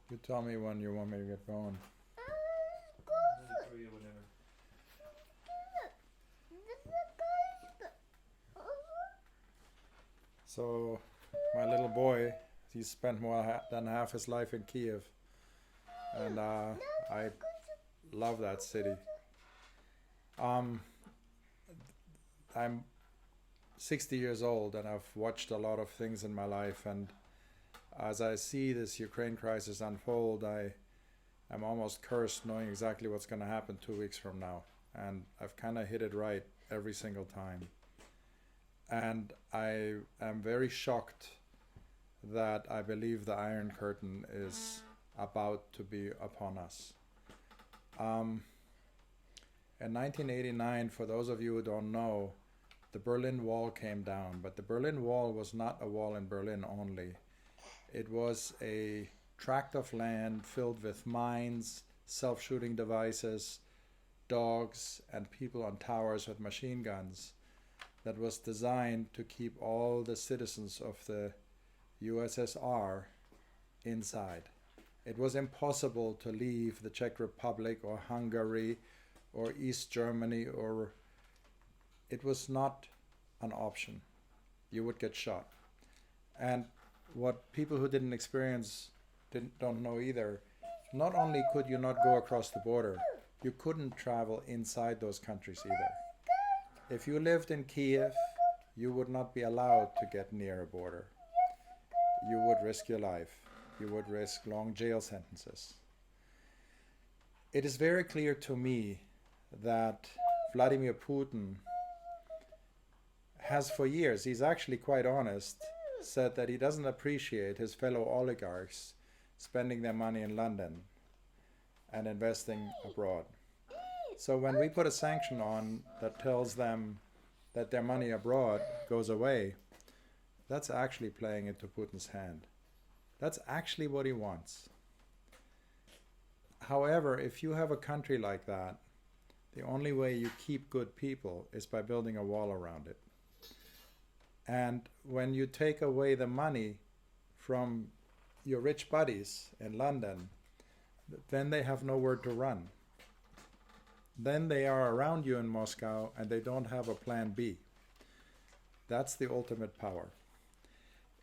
You tell me when you want me to get going. So, my little boy, he spent more than half his life in Kiev, and I love that city. Um, I'm 60 years old, and I've watched a lot of things in my life. And as I see this Ukraine crisis unfold, I'm almost cursed knowing exactly what's going to happen 2 weeks from now. And I've kind of hit it right every single time. And I am very shocked that I believe the Iron Curtain is about to be upon us. Um, in 1989, for those of you who don't know, the Berlin Wall came down. But the Berlin Wall was not a wall in Berlin only. It was a tract of land filled with mines, self-shooting devices, dogs, and people on towers with machine guns that was designed to keep all the citizens of the USSR inside. It was impossible to leave the Czech Republic or Hungary or East Germany, or it was not an option. You would get shot. And what people who didn't experience don't know either, not only could you not go across the border, you couldn't travel inside those countries either. If you lived in Kiev, you would not be allowed to get near a border. You would risk your life. You would risk long jail sentences. It is very clear to me that Vladimir Putin has for years, he's actually quite honest, said that he doesn't appreciate his fellow oligarchs spending their money in London and investing abroad. So when we put a sanction on that tells them that their money abroad goes away, that's actually playing into Putin's hand. That's actually what he wants. However, if you have a country like that, the only way you keep good people is by building a wall around it. And when you take away the money from your rich buddies in London, then they have nowhere to run. Then they are around you in Moscow and they don't have a plan B. That's the ultimate power.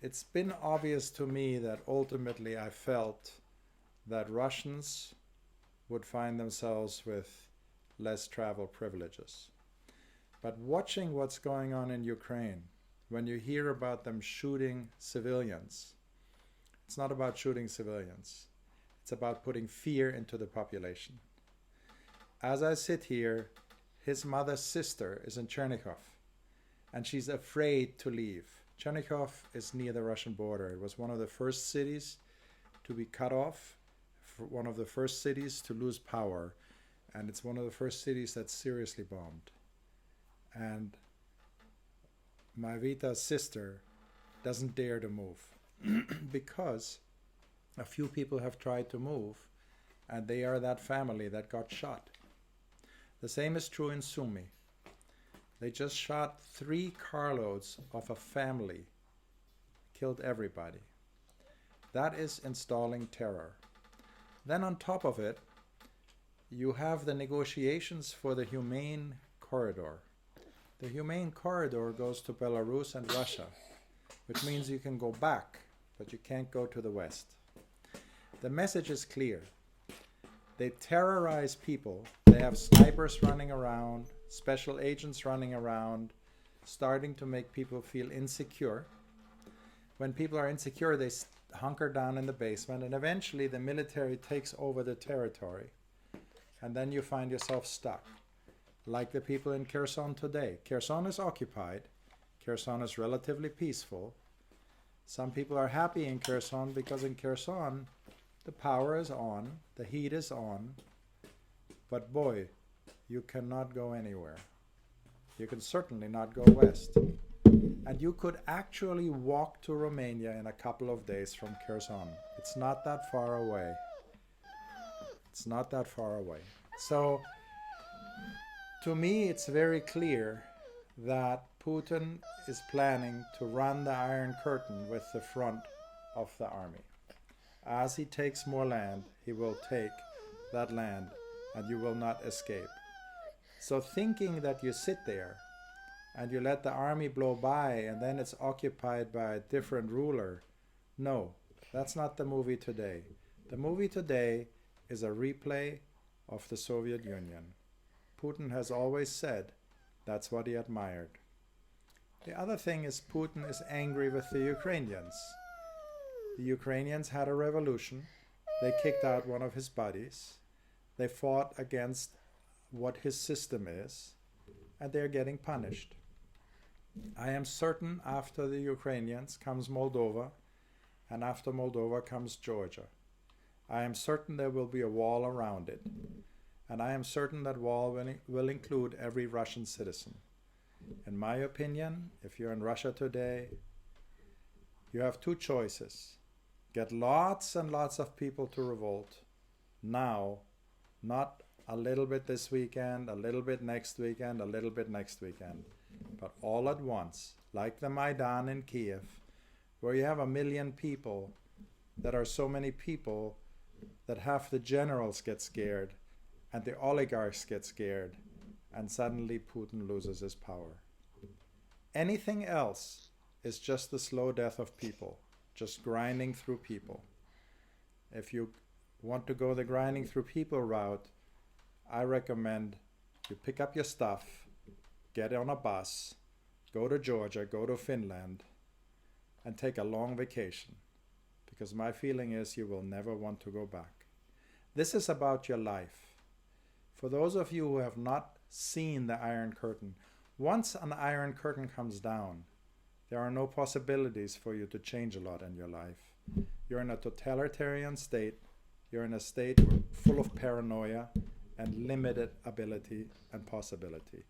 It's been obvious to me that ultimately I felt that Russians would find themselves with less travel privileges. But watching what's going on in Ukraine, when you hear about them shooting civilians, it's not about shooting civilians. It's about putting fear into the population. As I sit here, his mother's sister is in Chernihiv, and she's afraid to leave. Chernihiv is near the Russian border. It was one of the first cities to be cut off, one of the first cities to lose power, and it's one of the first cities that's seriously bombed. And my Vita's sister doesn't dare to move because a few people have tried to move, and they are that family that got shot. The same is true in Sumy. They just shot 3 carloads of a family, killed everybody. That is installing terror. Then on top of it, you have the negotiations for the humane corridor. The humane corridor goes to Belarus and Russia, which means you can go back, but you can't go to the west. The message is clear. They terrorize people. They have snipers running around, special agents running around, starting to make people feel insecure. When people are insecure, they hunker down in the basement, and eventually the military takes over the territory. And then you find yourself stuck, like the people in Kherson today. Kherson is occupied. Kherson is relatively peaceful. Some people are happy in Kherson because in Kherson, the power is on, the heat is on, but boy, you cannot go anywhere. You can certainly not go west. And you could actually walk to Romania in a couple of days from Kherson. It's not that far away. It's not that far away. So, to me, it's very clear that Putin is planning to run the Iron Curtain with the front of the army. As he takes more land, he will take that land and you will not escape. So thinking that you sit there and you let the army blow by and then it's occupied by a different ruler, no, that's not the movie today. The movie today is a replay of the Soviet Union. Putin has always said that's what he admired. The other thing is Putin is angry with the Ukrainians. The Ukrainians had a revolution. They kicked out one of his buddies. They fought against what his system is, and they're getting punished. I am certain after the Ukrainians comes Moldova, and after Moldova comes Georgia. I am certain there will be a wall around it, and I am certain that wall will include every Russian citizen. In my opinion, if you're in Russia today, you have two choices. Get lots and lots of people to revolt now, not a little bit this weekend, a little bit next weekend, a little bit next weekend, but all at once, like the Maidan in Kiev, where you have 1 million people that are so many people that half the generals get scared and the oligarchs get scared, and suddenly Putin loses his power. Anything else is just the slow death of people, just grinding through people. If you want to go the grinding through people route, I recommend you pick up your stuff, get on a bus, go to Georgia, go to Finland, and take a long vacation. Because my feeling is you will never want to go back. This is about your life. For those of you who have not seen the Iron Curtain, once an Iron Curtain comes down, there are no possibilities for you to change a lot in your life. You're in a totalitarian state. You're in a state full of paranoia and limited ability and possibility.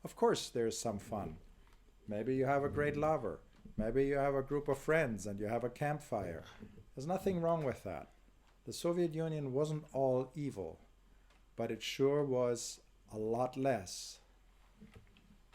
Of course, there's some fun. Maybe you have a great lover. Maybe you have a group of friends and you have a campfire. There's nothing wrong with that. The Soviet Union wasn't all evil, but it sure was a lot less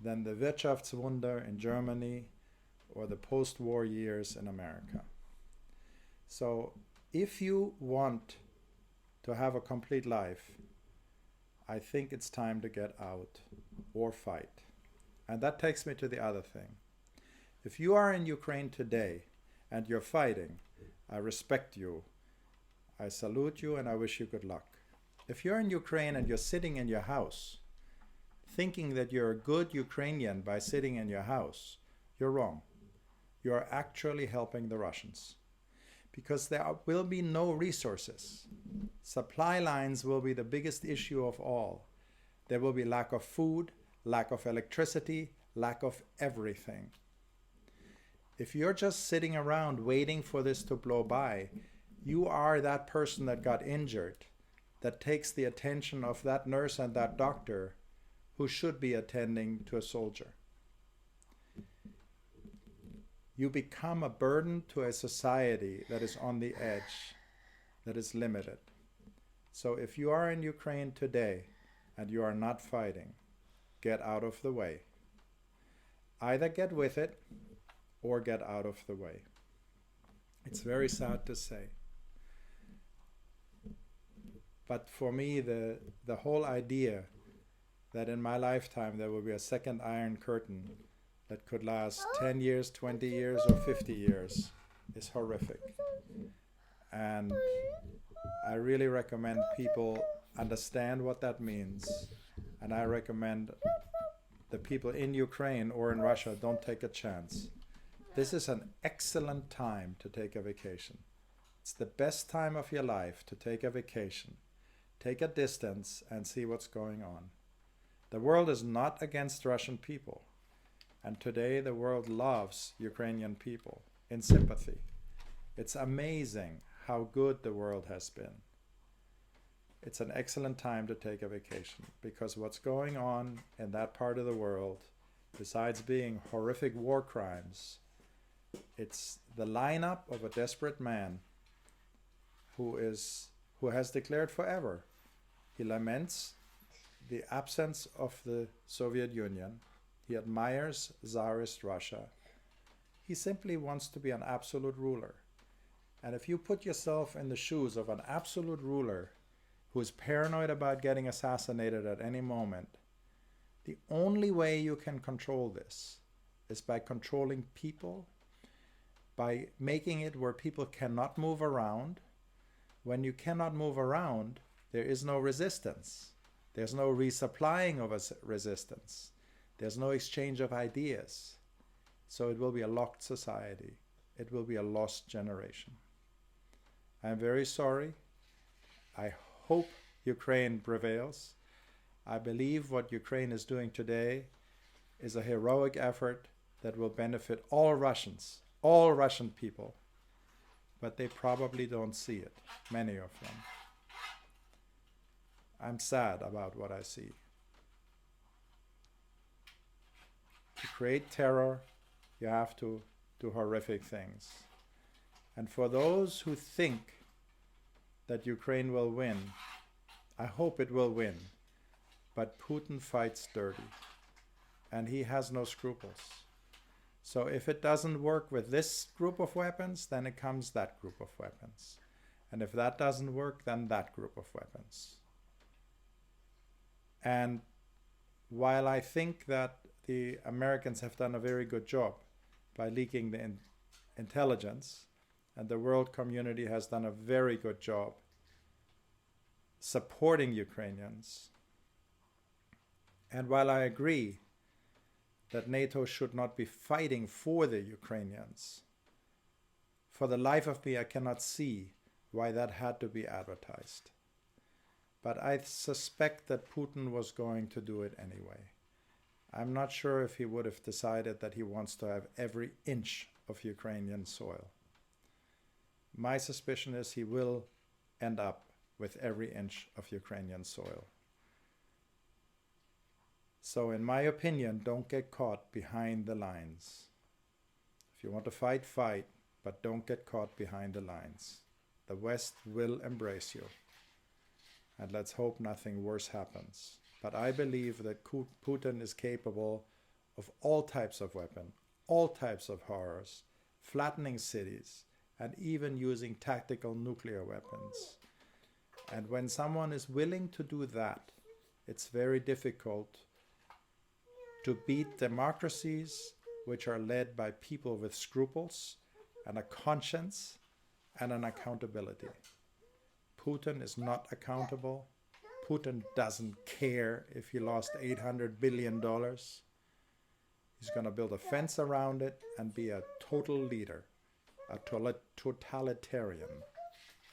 than the Wirtschaftswunder in Germany or the post-war years in America. So if you want to have a complete life, I think it's time to get out or fight. And that takes me to the other thing. If you are in Ukraine today and you're fighting, I respect you, I salute you, and I wish you good luck. If you're in Ukraine and you're sitting in your house, thinking that you're a good Ukrainian by sitting in your house, you're wrong. You are actually helping the Russians. Because there will be no resources. Supply lines will be the biggest issue of all. There will be lack of food, lack of electricity, lack of everything. If you're just sitting around waiting for this to blow by, you are that person that got injured, that takes the attention of that nurse and that doctor who should be attending to a soldier. You become a burden to a society that is on the edge, that is limited. So if you are in Ukraine today and you are not fighting, get out of the way. Either get with it or get out of the way. It's very sad to say. But for me, the whole idea that in my lifetime there will be a second Iron Curtain that could last 10 years, 20 years, or 50 years is horrific. And I really recommend people understand what that means. And I recommend the people in Ukraine or in Russia don't take a chance. This is an excellent time to take a vacation. It's the best time of your life to take a vacation. Take a distance and see what's going on. The world is not against Russian people. And today the world loves Ukrainian people in sympathy. It's amazing how good the world has been. It's an excellent time to take a vacation because what's going on in that part of the world, besides being horrific war crimes, it's the lineup of a desperate man who has declared forever. He laments the absence of the Soviet Union. He admires Tsarist Russia. He simply wants to be an absolute ruler. And if you put yourself in the shoes of an absolute ruler who is paranoid about getting assassinated at any moment, the only way you can control this is by controlling people, by making it where people cannot move around. When you cannot move around, there is no resistance. There's no resupplying of a resistance. There's no exchange of ideas. So it will be a locked society. It will be a lost generation. I'm very sorry. I hope Ukraine prevails. I believe what Ukraine is doing today is a heroic effort that will benefit all Russians, all Russian people. But they probably don't see it, many of them. I'm sad about what I see. To create terror, you have to do horrific things. And for those who think that Ukraine will win, I hope it will win. But Putin fights dirty, and he has no scruples. So if it doesn't work with this group of weapons, then it comes that group of weapons. And if that doesn't work, then that group of weapons. And while I think that the Americans have done a very good job by leaking the intelligence, and the world community has done a very good job supporting Ukrainians, and while I agree that NATO should not be fighting for the Ukrainians, for the life of me I cannot see why that had to be advertised. But I suspect that Putin was going to do it anyway. I'm not sure if he would have decided that he wants to have every inch of Ukrainian soil. My suspicion is he will end up with every inch of Ukrainian soil. So in my opinion, don't get caught behind the lines. If you want to fight, fight, but don't get caught behind the lines. The West will embrace you. And let's hope nothing worse happens. But I believe that Putin is capable of all types of weapons, all types of horrors, flattening cities, and even using tactical nuclear weapons. And when someone is willing to do that, it's very difficult to beat democracies which are led by people with scruples and a conscience and an accountability. Putin is not accountable. Putin doesn't care if he lost $800 billion. He's going to build a fence around it and be a total leader, a totalitarian,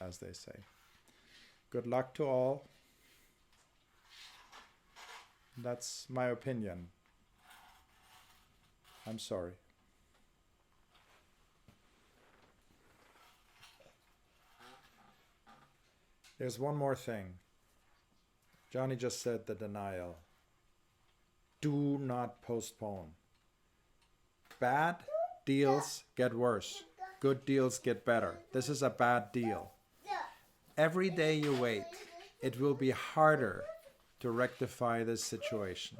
as they say. Good luck to all. That's my opinion. I'm sorry. There's one more thing. Johnny just said the denial. Do not postpone. Bad deals get worse. Good deals get better. This is a bad deal. Every day you wait, it will be harder to rectify this situation.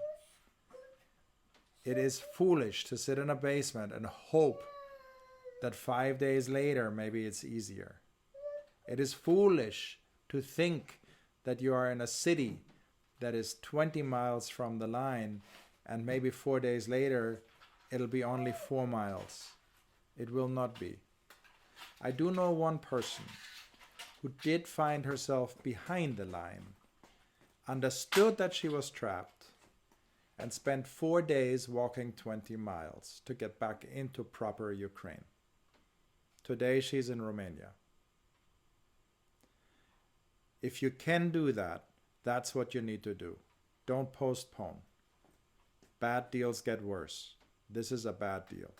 It is foolish to sit in a basement and hope that 5 days later maybe it's easier. It is foolish to think that you are in a city that is 20 miles from the line and maybe 4 days later it'll be only 4 miles. It will not be. I do know one person who did find herself behind the line, understood that she was trapped, and spent 4 days walking 20 miles to get back into proper Ukraine. Today she's in Romania. If you can do that, that's what you need to do. Don't postpone. Bad deals get worse. This is a bad deal.